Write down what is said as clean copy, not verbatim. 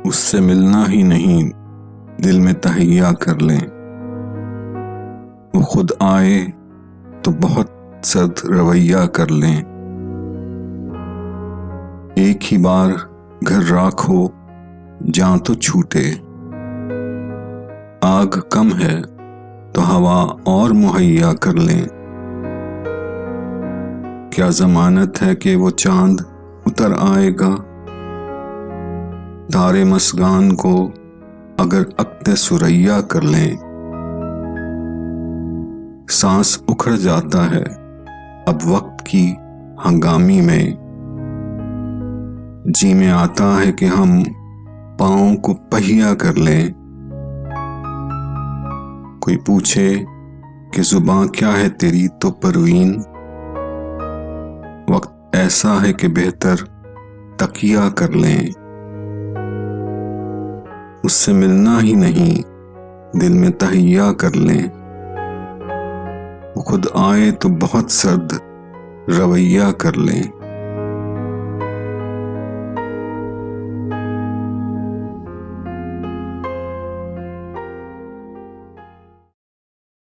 اس سے ملنا ہی نہیں دل میں تہیا کر لیں، وہ خود آئے تو بہت سرد رویہ کر لیں۔ ایک ہی بار گھر راکھ ہو جاں تو چھوٹے، آگ کم ہے تو ہوا اور مہیا کر لیں۔ کیا ضمانت ہے کہ وہ چاند اتر آئے گا؟ تارے مسگان کو اگر عقد ثریا کر لیں۔ سانس اکھڑ جاتا ہے اب وقت کی ہنگامی میں، جی میں آتا ہے کہ ہم پاؤں کو پہیا کر لیں۔ کوئی پوچھے کہ زباں کیا ہے تیری تو پروین، وقت ایسا ہے کہ بہتر تقیہ کر لیں۔ اس سے ملنا ہی نہیں دل میں تہیا کر لیں، وہ خود آئے تو بہت سرد رویہ کر لیں۔